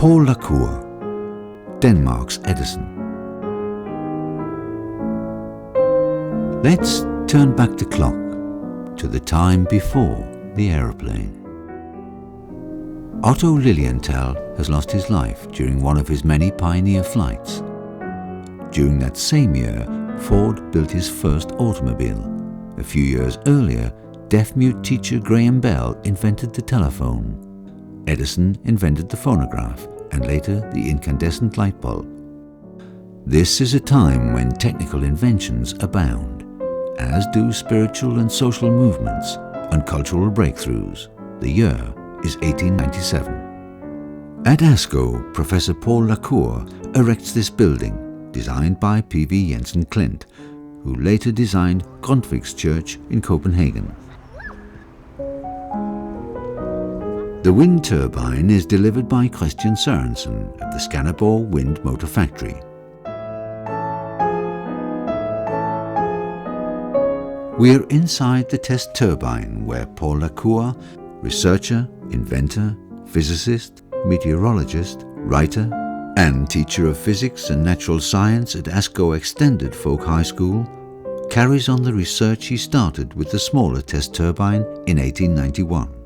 Poul, Denmark's Edison. Let's turn back the clock to the time before the aeroplane. Otto Lilienthal has lost his life during one of his many pioneer flights. During that same year, Ford built his first automobile. A few years earlier, deaf-mute teacher Graham Bell invented the telephone. Edison invented the phonograph and later the incandescent light bulb. This is a time when technical inventions abound, as do spiritual and social movements and cultural breakthroughs. The year is 1897. At ASCO, Professor Poul erects this building, designed by P.V. Jensen Klint, who later designed Grundtvigs Church in Copenhagen. The wind turbine is delivered by Christian Sørensen of the Skanderborg Wind Motor Factory. We are inside the test turbine where Poul, researcher, inventor, physicist, meteorologist, writer, and teacher of physics and natural science at ASCO Extended Folk High School, carries on the research he started with the smaller test turbine in 1891.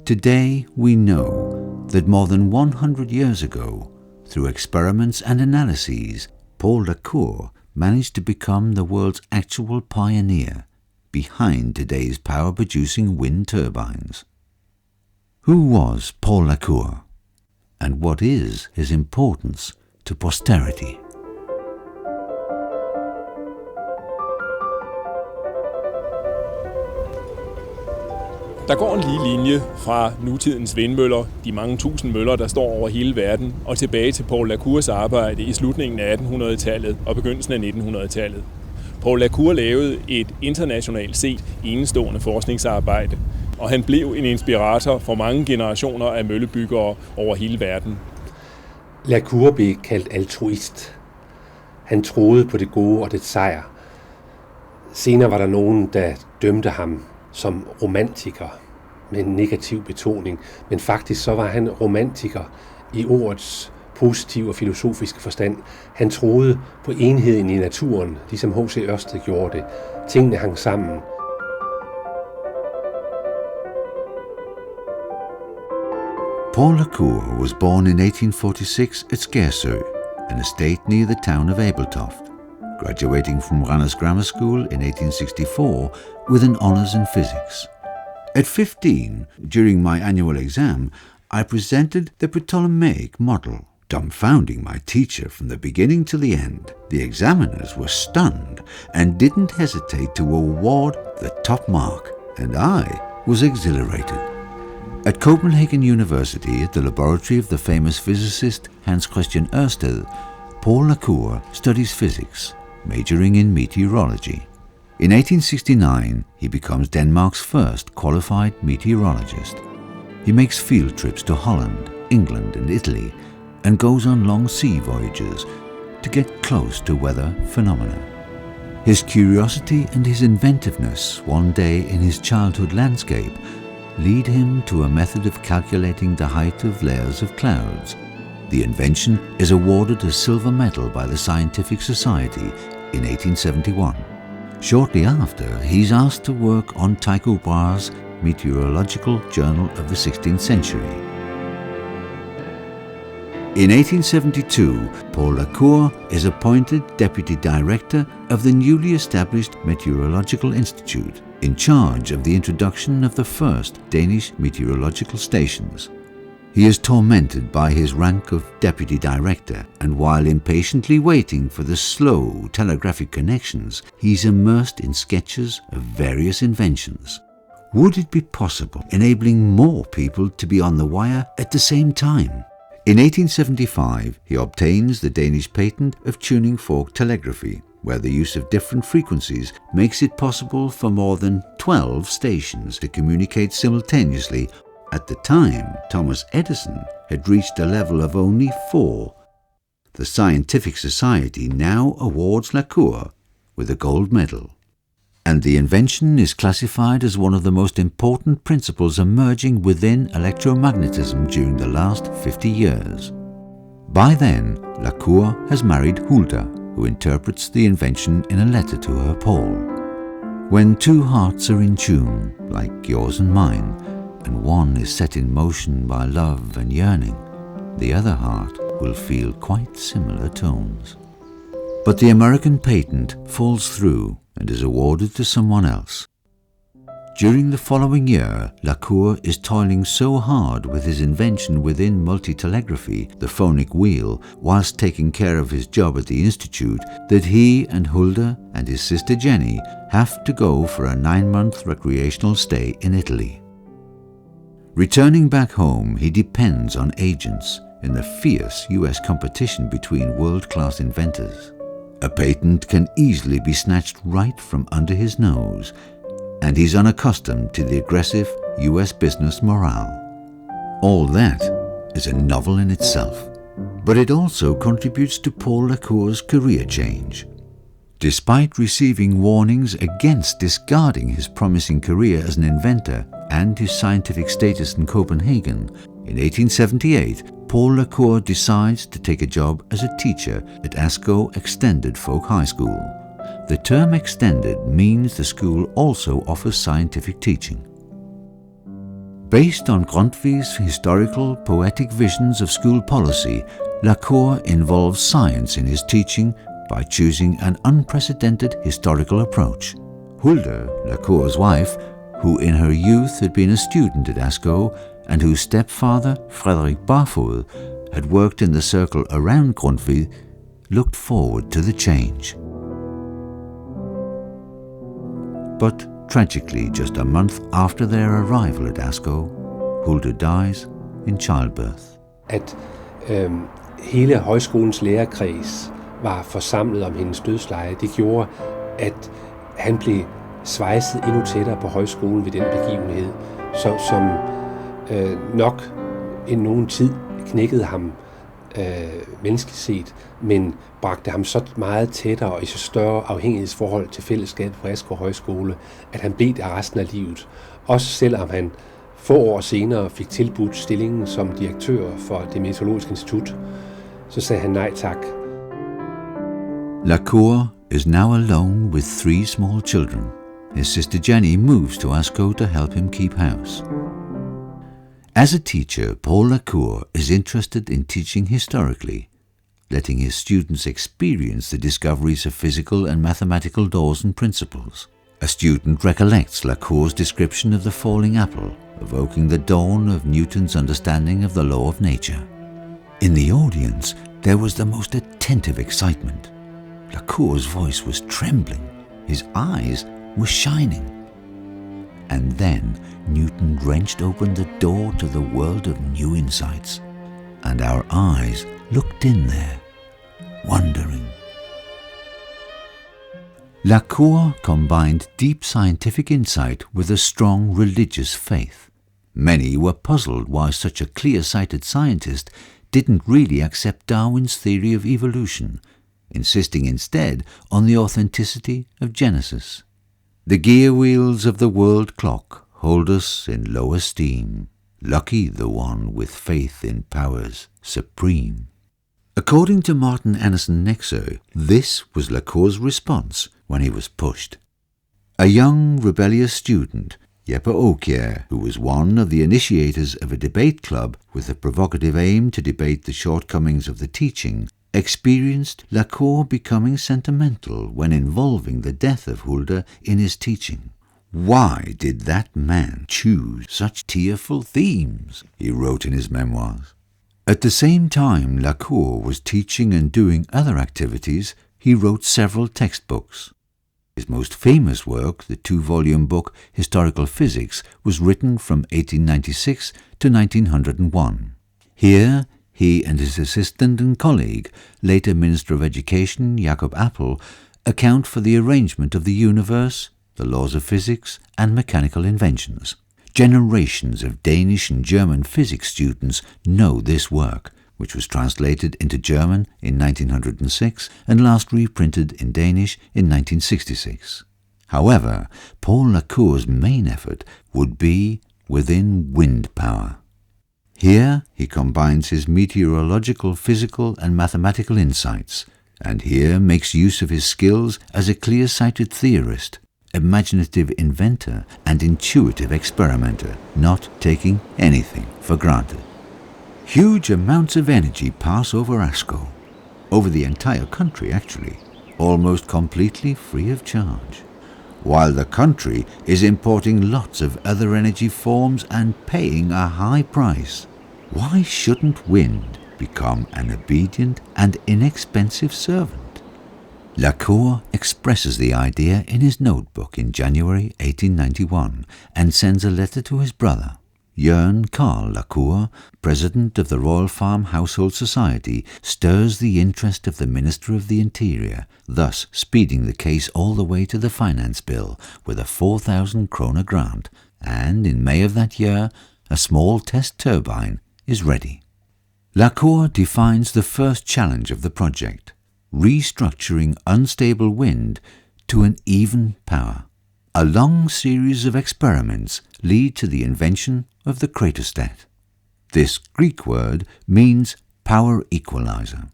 Today we know that more than 100 years ago, through experiments and analyses, Poul managed to become the world's actual pioneer behind today's power-producing wind turbines. Who was Poul, and what is his importance to posterity? Der går en lige linje fra nutidens vindmøller, de mange tusind møller, der står over hele verden, og tilbage til Poul arbejde i slutningen af 1800-tallet og begyndelsen af 1900-tallet. Poul lavede et internationalt set enestående forskningsarbejde, og han blev en inspirator for mange generationer af møllebyggere over hele verden. Cour blev kaldt altruist. Han troede på det gode og det sejr. Senere var der nogen, der dømte ham som romantiker med en negativ betoning, men faktisk så var han romantiker i ordets positive og filosofiske forstand. Han troede på enheden i naturen, ligesom H.C. Ørsted gjorde det. Tingene hang sammen. Poul was born in 1846 at Skærsø, an estate near the town of Abeltoft, graduating from Randers Grammar School in 1864 with an honours in physics. At 15, during my annual exam, I presented the Ptolemaic model, dumbfounding my teacher from the beginning to the end. The examiners were stunned and didn't hesitate to award the top mark, and I was exhilarated. At Copenhagen University, at the laboratory of the famous physicist Hans Christian Ørsted, Poul studies physics, majoring in meteorology. In 1869, he becomes Denmark's first qualified meteorologist. He makes field trips to Holland, England and Italy, and goes on long sea voyages to get close to weather phenomena. His curiosity and his inventiveness one day in his childhood landscape lead him to a method of calculating the height of layers of clouds. The invention is awarded a silver medal by the Scientific Society in 1871. Shortly after, he's asked to work on Tycho Brahe's Meteorological Journal of the 16th century. In 1872, Poul is appointed Deputy Director of the newly established Meteorological Institute, in charge of the introduction of the first Danish meteorological stations. He is tormented by his rank of Deputy Director, and while impatiently waiting for the slow telegraphic connections, he's immersed in sketches of various inventions. Would it be possible enabling more people to be on the wire at the same time? In 1875, he obtains the Danish patent of tuning fork telegraphy, where the use of different frequencies makes it possible for more than 12 stations to communicate simultaneously. At the time, Thomas Edison had reached a level of only 4. The Scientific Society now awards Cour with a gold medal. and the invention is classified as one of the most important principles emerging within electromagnetism during the last 50 years. By then, La Cour has married Hulda, who interprets the invention in a letter to her Poul. When two hearts are in tune, like yours and mine, and one is set in motion by love and yearning, the other heart will feel quite similar tones. But the American patent falls through and is awarded to someone else. During the following year, La Cour is toiling so hard with his invention within multitelegraphy, the phonic wheel, whilst taking care of his job at the Institute, that he and Hulda and his sister Jenny have to go for a 9-month recreational stay in Italy. Returning back home, he depends on agents in the fierce US competition between world-class inventors. A patent can easily be snatched right from under his nose, and he's unaccustomed to the aggressive US business morale. All that is a novel in itself, but it also contributes to Poul La Cour's career change. Despite receiving warnings against discarding his promising career as an inventor and his scientific status in Copenhagen, in 1878, Poul La Cour decides to take a job as a teacher at Askov Extended Folk High School. The term extended means the school also offers scientific teaching. Based on Grundtvig's historical, poetic visions of school policy, La Cour involves science in his teaching by choosing an unprecedented historical approach. Hulda, La Cour's wife, who in her youth had been a student at Askov and whose stepfather, Frederik Barfod, had worked in the circle around Grundtvig, looked forward to the change. But tragically, just a month after their arrival at Askov, Hulda dies in childbirth. At hele højskolens lærerkreds var forsamlet om hendes dødsleje, det gjorde, at han blev svejset endnu tættere på højskolen ved den begivenhed, som nok i nogen tid knækkede ham menneskeligt set, men bragte ham så meget tættere og i så større afhængighedsforhold til fællesskabet på Askov Højskole, at han blev der resten af livet. Også selvom han få år senere fik tilbudt stillingen som direktør for det meteorologiske institut, så sagde han nej tak. La Cour is now alone with 3 small children. His sister Jenny moves to Askov to help him keep house. As a teacher, Poul La Cour is interested in teaching historically, letting his students experience the discoveries of physical and mathematical laws and principles. A student recollects La Cour's description of the falling apple, evoking the dawn of Newton's understanding of the law of nature. In the audience, there was the most attentive excitement. La Cour's voice was trembling, his eyes were shining. And then Newton wrenched open the door to the world of new insights, and our eyes looked in there, wondering. La Cour combined deep scientific insight with a strong religious faith. Many were puzzled why such a clear-sighted scientist didn't really accept Darwin's theory of evolution, insisting instead on the authenticity of Genesis. The gear wheels of the world clock hold us in low esteem. Lucky the one with faith in powers supreme. According to Martin Anderson Nexo, this was La Cour's response when he was pushed. A young rebellious student, Jeppe Aukjær, who was one of the initiators of a debate club with the provocative aim to debate the shortcomings of the teaching, experienced La Cour becoming sentimental when involving the death of Hulda in his teaching. Why did that man choose such tearful themes? He wrote in his memoirs. At the same time La Cour was teaching and doing other activities, he wrote several textbooks. His most famous work, the 2-volume book Historical Physics, was written from 1896 to 1901. Here, he and his assistant and colleague, later Minister of Education Jacob Appel, account for the arrangement of the universe, the laws of physics, and mechanical inventions. Generations of Danish and German physics students know this work, which was translated into German in 1906 and last reprinted in Danish in 1966. However, Paul Lacour's main effort would be within wind power. Here he combines his meteorological, physical and mathematical insights, and here makes use of his skills as a clear-sighted theorist, imaginative inventor and intuitive experimenter, not taking anything for granted. Huge amounts of energy pass over Ascot, over the entire country actually, almost completely free of charge, while the country is importing lots of other energy forms and paying a high price. Why shouldn't wind become an obedient and inexpensive servant? Lacour expresses the idea in his notebook in January 1891 and sends a letter to his brother. Jan Carl Lacour, president of the Royal Farm Household Society, stirs the interest of the Minister of the Interior, thus speeding the case all the way to the finance bill with a 4,000 kroner grant, and in May of that year, a small test turbine is ready. Lacour defines the first challenge of the project, restructuring unstable wind to an even power. A long series of experiments lead to the invention of the cratostat. This Greek word means power equalizer.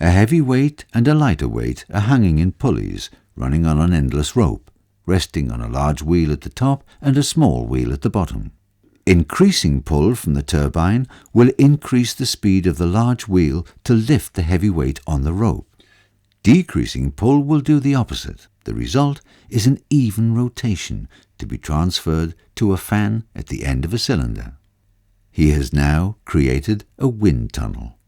A heavy weight and a lighter weight are hanging in pulleys running on an endless rope, resting on a large wheel at the top and a small wheel at the bottom. Increasing pull from the turbine will increase the speed of the large wheel to lift the heavy weight on the rope. Decreasing pull will do the opposite. The result is an even rotation to be transferred to a fan at the end of a cylinder. He has now created a wind tunnel.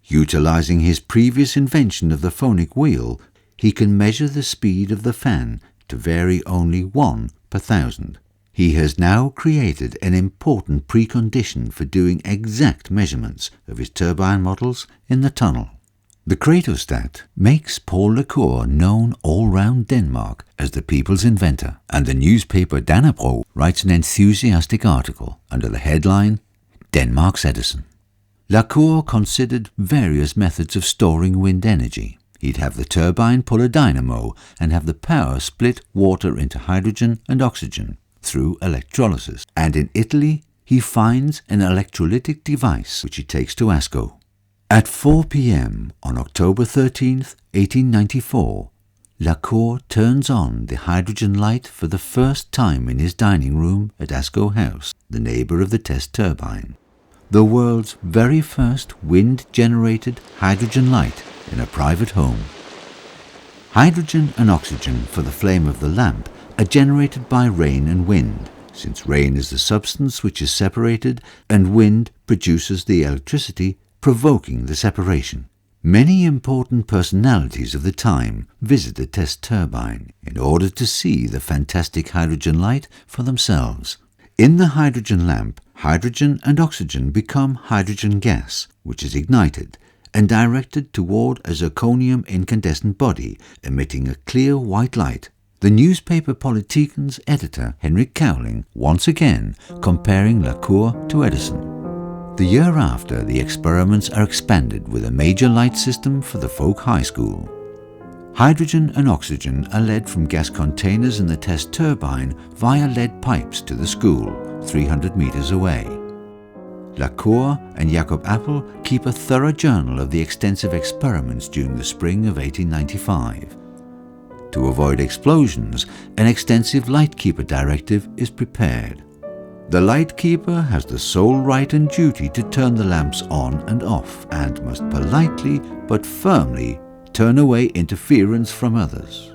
Utilizing his previous invention of the phonic wheel, he can measure the speed of the fan to vary only 1 per 1,000. He has now created an important precondition for doing exact measurements of his turbine models in the tunnel. The cratostat makes Paul Lacour known all round Denmark as the people's inventor, and the newspaper Dannebro writes an enthusiastic article under the headline, Denmark's Edison. Lacour considered various methods of storing wind energy. He'd have the turbine pull a dynamo and have the power split water into hydrogen and oxygen through electrolysis. And in Italy, he finds an electrolytic device which he takes to Ascot. At 4 p.m. on October 13th, 1894, Lacour turns on the hydrogen light for the first time in his dining room at Ascot House, the neighbour of the test turbine. The world's very first wind-generated hydrogen light in a private home. Hydrogen and oxygen for the flame of the lamp are generated by rain and wind, since rain is the substance which is separated and wind produces the electricity, provoking the separation. Many important personalities of the time visit the test turbine in order to see the fantastic hydrogen light for themselves. In the hydrogen lamp, hydrogen and oxygen become hydrogen gas, which is ignited and directed toward a zirconium incandescent body, emitting a clear white light. The newspaper Politiken's editor, Henrik Cowling, once again comparing Lacour to Edison. The year after, the experiments are expanded with a major light system for the folk high school. Hydrogen and oxygen are led from gas containers in the test turbine via lead pipes to the school, 300 meters away. Lacour and Jacob Appel keep a thorough journal of the extensive experiments during the spring of 1895. To avoid explosions, an extensive lightkeeper directive is prepared. The lightkeeper has the sole right and duty to turn the lamps on and off and must politely but firmly turn away interference from others.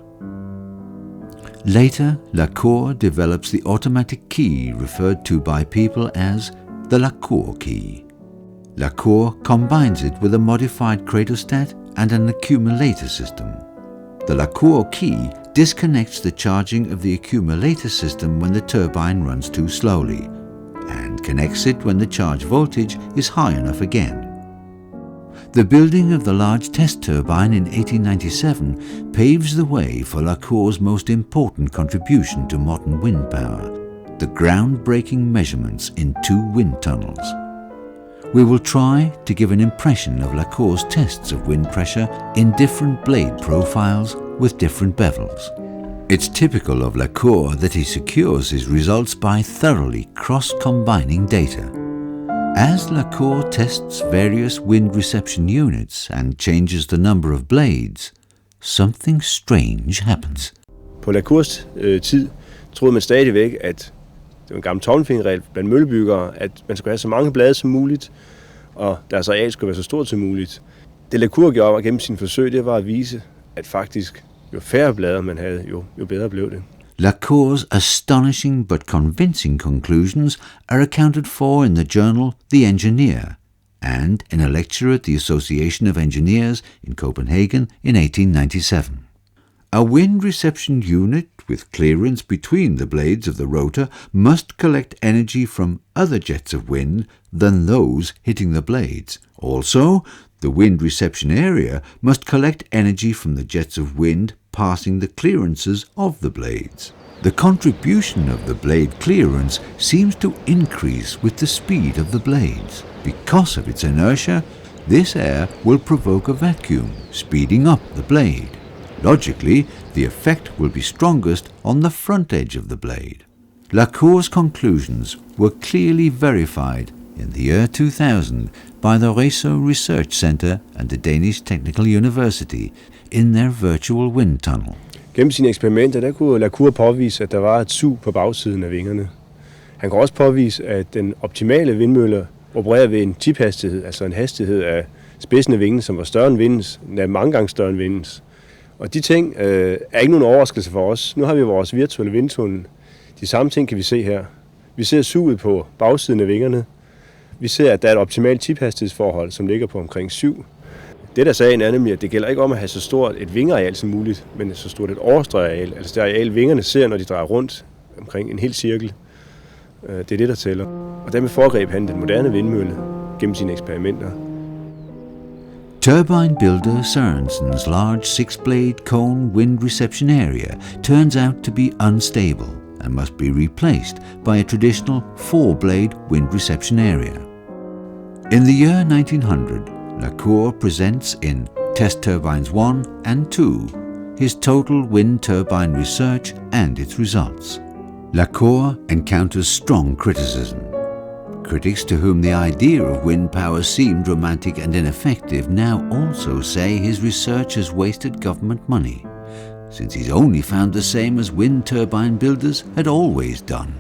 Later, Lacour develops the automatic key referred to by people as the Lacour key. Lacour combines it with a modified cratostat and an accumulator system. The Lacour key disconnects the charging of the accumulator system when the turbine runs too slowly, and connects it when the charge voltage is high enough again. The building of the large test turbine in 1897 paves the way for Lacour's most important contribution to modern wind power, the groundbreaking measurements in 2 wind tunnels. We will try to give an impression of Lacour's tests of wind pressure in different blade profiles with different bevels. It's typical of la cour that he secures his results by thoroughly cross-combining data. As la cour tests various wind reception units and changes the number of blades, something strange happens. På la cours tid troede man stadigvæk, at det var en gammel tommelfingerregel blandt møllebyggere, at man skulle have så mange blade som muligt, og deres areal skulle være så stort som muligt. Det la cour gjorde gennem sine forsøg, det var at vise, at faktisk jo færre blade man havde, jo bedre blev det. La cour's astonishing but convincing conclusions are accounted for in the journal The Engineer and in a lecture at the Association of Engineers in Copenhagen in 1897. A wind reception unit with clearance between the blades of the rotor must collect energy from other jets of wind than those hitting the blades. Also, the wind reception area must collect energy from the jets of wind passing the clearances of the blades. The contribution of the blade clearance seems to increase with the speed of the blades. Because of its inertia, this air will provoke a vacuum, speeding up the blade. Logically, the effect will be strongest on the front edge of the blade. La cour's conclusions were clearly verified in the year 2000 by the Réseau Research Center and the Danish Technical University in their virtual wind tunnel. Gennem sine eksperimenter, der kunne la cour påvise, at der var et sug på bagsiden af vingerne. Han kunne også påvise, at den optimale vindmølle opererer ved en tiphastighed, altså en hastighed af spidsen af vingen, som var større end vindens, endda mange gange større end vindens. Og de ting er ikke nogen overraskelse for os. Nu har vi vores virtuelle vindtunnel. De samme ting kan vi se her. Vi ser suget på bagsiden af vingerne. Vi ser, at der er et optimalt tiphastighedsforhold, som ligger på omkring 7. Det der sagen er nemlig, at det gælder ikke om at have så stort et vingeareal som muligt, men så stort et overstregareal. Altså det areal, vingerne ser, når de drejer rundt omkring en hel cirkel. Det er det, der tæller. Og dermed foregreb han den moderne vindmølle gennem sine eksperimenter. Turbine builder Sørensen's large six-blade cone wind reception area turns out to be unstable and must be replaced by a traditional four-blade wind reception area. In the year 1900, la cour presents in Test Turbines 1 and 2 his total wind turbine research and its results. La cour encounters strong criticism. Critics to whom the idea of wind power seemed romantic and ineffective now also say his research has wasted government money, since he's only found the same as wind turbine builders had always done.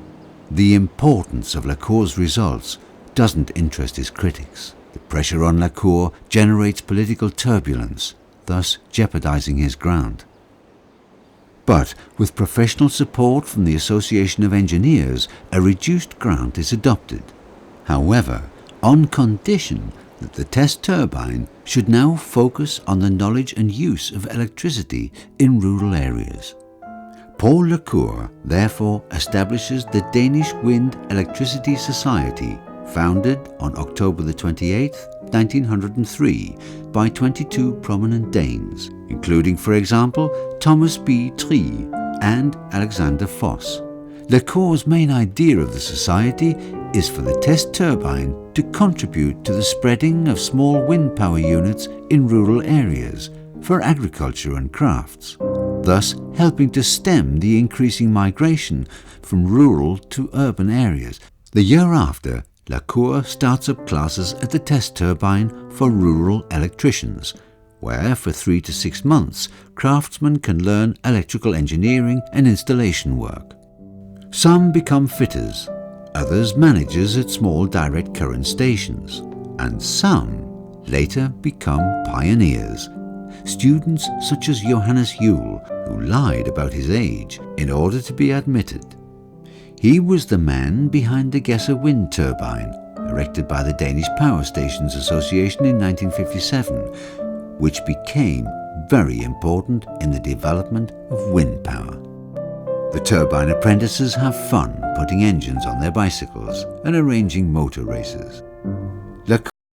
The importance of la cour's results doesn't interest his critics. The pressure on la cour generates political turbulence, thus jeopardizing his grant. But with professional support from the Association of Engineers, a reduced grant is adopted. However, on condition that the test turbine should now focus on the knowledge and use of electricity in rural areas. Poul la Cour therefore establishes the Danish Wind Electricity Society, founded on October the 28th, 1903 by 22 prominent Danes, including, for example, Thomas B. Trie and Alexander Foss. La Cour's main idea of the society is for the test turbine to contribute to the spreading of small wind power units in rural areas for agriculture and crafts, thus helping to stem the increasing migration from rural to urban areas. The year after, la Cour starts up classes at the test turbine for rural electricians, where for 3 to 6 months craftsmen can learn electrical engineering and installation work. Some become fitters, others managers at small direct current stations, and some later become pioneers, students such as Johannes Juel, who lied about his age in order to be admitted. He was the man behind the Gesser wind turbine, erected by the Danish Power Stations Association in 1957, which became very important in the development of wind power. The turbine apprentices have fun putting engines on their bicycles and arranging motor races.